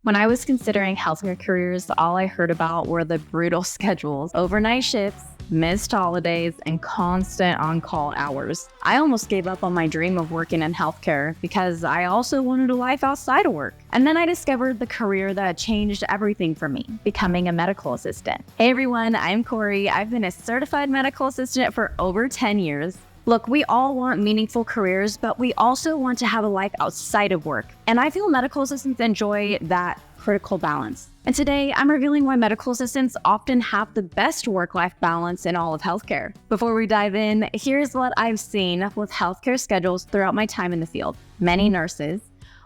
When I was considering healthcare careers, all I heard about were the brutal schedules, overnight shifts, missed holidays, and constant on-call hours. I almost gave up on my dream of working in healthcare because I also wanted a life outside of work. And then I discovered the career that changed everything for me, becoming a medical assistant. Hey everyone, I'm Corey. I've been a certified medical assistant for over 10 years. Look, we all want meaningful careers, but we also want to have a life outside of work. And I feel medical assistants enjoy that critical balance. And today, I'm revealing why medical assistants often have the best work-life balance in all of healthcare. Before we dive in, here's what I've seen with healthcare schedules throughout my time in the field. Many nurses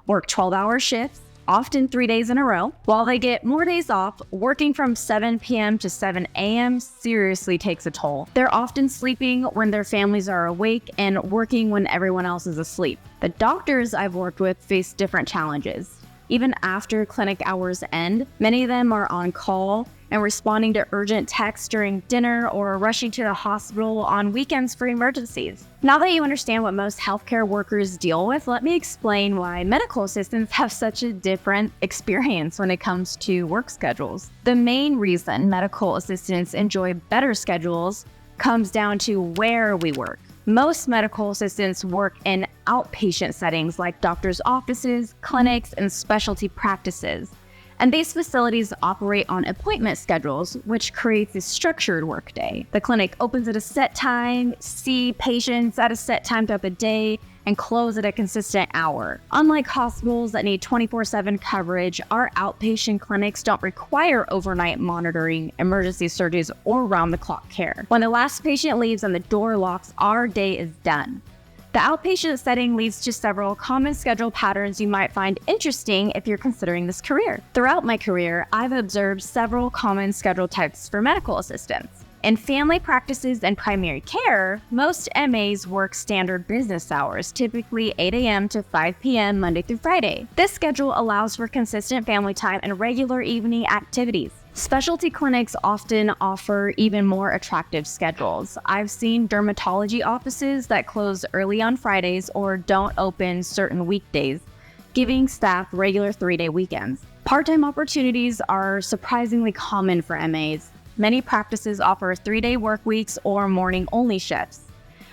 work 12-hour shifts, often 3 days in a row. While they get more days off, working from 7 p.m. to 7 a.m. seriously takes a toll. They're often sleeping when their families are awake and working when everyone else is asleep. The doctors I've worked with face different challenges. Even after clinic hours end, many of them are on call and responding to urgent texts during dinner or rushing to the hospital on weekends for emergencies. Now that you understand what most healthcare workers deal with, let me explain why medical assistants have such a different experience when it comes to work schedules. The main reason medical assistants enjoy better schedules comes down to where we work. Most medical assistants work in outpatient settings like doctors' offices, clinics, and specialty practices. And these facilities operate on appointment schedules, which creates a structured workday. The clinic opens at a set time, see patients at a set time throughout the day, and close at a consistent hour. Unlike hospitals that need 24/7 coverage, our outpatient clinics don't require overnight monitoring, emergency surgeries, or round-the-clock care. When the last patient leaves and the door locks, our day is done. The outpatient setting leads to several common schedule patterns you might find interesting if you're considering this career. Throughout my career, I've observed several common schedule types for medical assistants. In family practices and primary care, most MAs work standard business hours, typically 8 a.m. to 5 p.m. Monday through Friday. This schedule allows for consistent family time and regular evening activities. Specialty clinics often offer even more attractive schedules. I've seen dermatology offices that close early on Fridays or don't open certain weekdays, giving staff regular 3-day weekends. Part-time opportunities are surprisingly common for MAs. Many practices offer 3-day work weeks or morning-only shifts,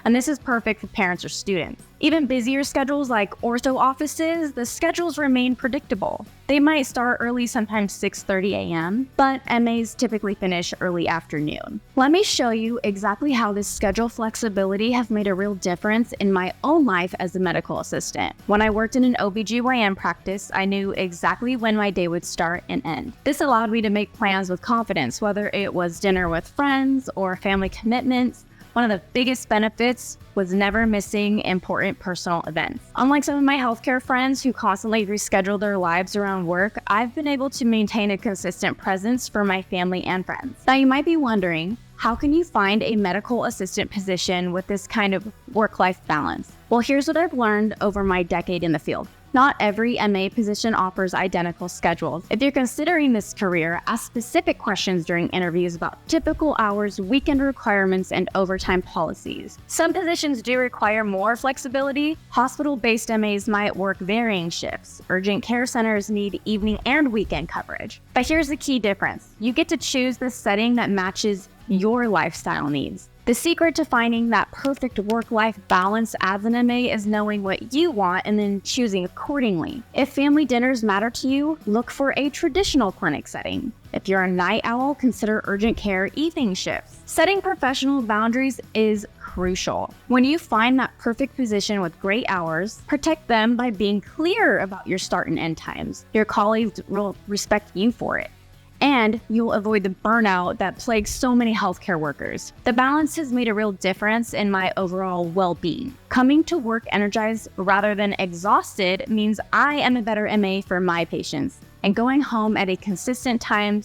and this is perfect for parents or students. Even busier schedules like ortho offices, the schedules remain predictable. They might start early, sometimes 6:30 a.m., but MAs typically finish early afternoon. Let me show you exactly how this schedule flexibility has made a real difference in my own life as a medical assistant. When I worked in an OBGYN practice, I knew exactly when my day would start and end. This allowed me to make plans with confidence, whether it was dinner with friends or family commitments. One of the biggest benefits was never missing important personal events. Unlike some of my healthcare friends who constantly reschedule their lives around work, I've been able to maintain a consistent presence for my family and friends. Now you might be wondering, how can you find a medical assistant position with this kind of work-life balance? Well, here's what I've learned over my decade in the field. Not every MA position offers identical schedules. If you're considering this career, ask specific questions during interviews about typical hours, weekend requirements, and overtime policies. Some positions do require more flexibility. Hospital-based MAs might work varying shifts. Urgent care centers need evening and weekend coverage. But here's the key difference. You get to choose the setting that matches your lifestyle needs. The secret to finding that perfect work-life balance as an MA is knowing what you want and then choosing accordingly. If family dinners matter to you, look for a traditional clinic setting. If you're a night owl, consider urgent care evening shifts. Setting professional boundaries is crucial. When you find that perfect position with great hours, protect them by being clear about your start and end times. Your colleagues will respect you for it, and you'll avoid the burnout that plagues so many healthcare workers. The balance has made a real difference in my overall well-being. Coming to work energized rather than exhausted means I am a better MA for my patients, and going home at a consistent time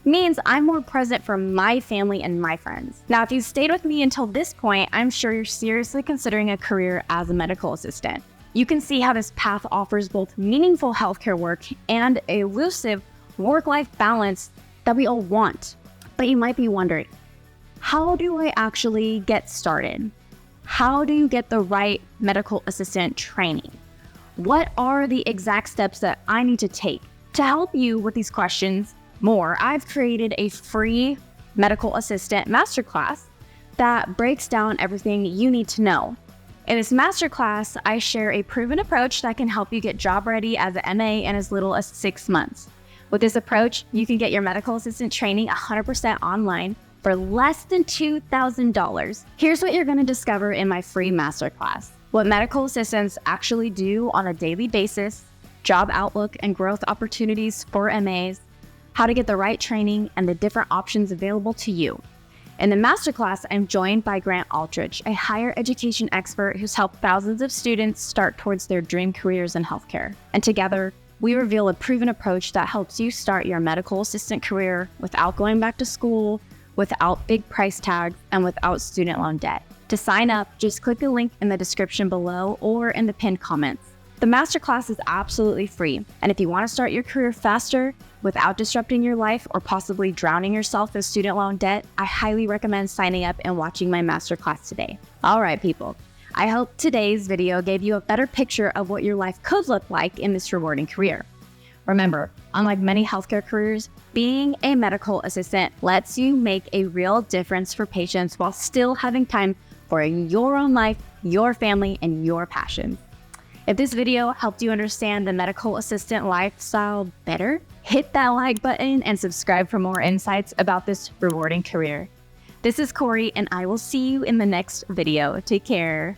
means I'm more present for my family and my friends. Now, if you stayed with me until this point, I'm sure you're seriously considering a career as a medical assistant. You can see how this path offers both meaningful healthcare work and elusive work-life balance that we all want. But you might be wondering, how do I actually get started? How do you get the right medical assistant training? What are the exact steps that I need to take To help you with these questions more, I've created a free medical assistant masterclass that breaks down everything you need to know. In this masterclass, I share a proven approach that can help you get job ready as an MA in as little as 6 months. With this approach, you can get your medical assistant training 100% online for less than $2,000. Here's what you're going to discover in my free masterclass: what medical assistants actually do on a daily basis, job outlook and growth opportunities for MAs, how to get the right training, and the different options available to you. In the masterclass, I'm joined by Grant Aldridge, a higher education expert who's helped thousands of students start towards their dream careers in healthcare. And together, we reveal a proven approach that helps you start your medical assistant career without going back to school, without big price tags, and without student loan debt. To sign up, just click the link in the description below or in the pinned comments. The masterclass is absolutely free, and if you want to start your career faster without disrupting your life or possibly drowning yourself in student loan debt, I highly recommend signing up and watching my masterclass today. All right, people. I hope today's video gave you a better picture of what your life could look like in this rewarding career. Remember, unlike many healthcare careers, being a medical assistant lets you make a real difference for patients while still having time for your own life, your family, and your passions. If this video helped you understand the medical assistant lifestyle better, hit that like button and subscribe for more insights about this rewarding career. This is Corey, and I will see you in the next video. Take care.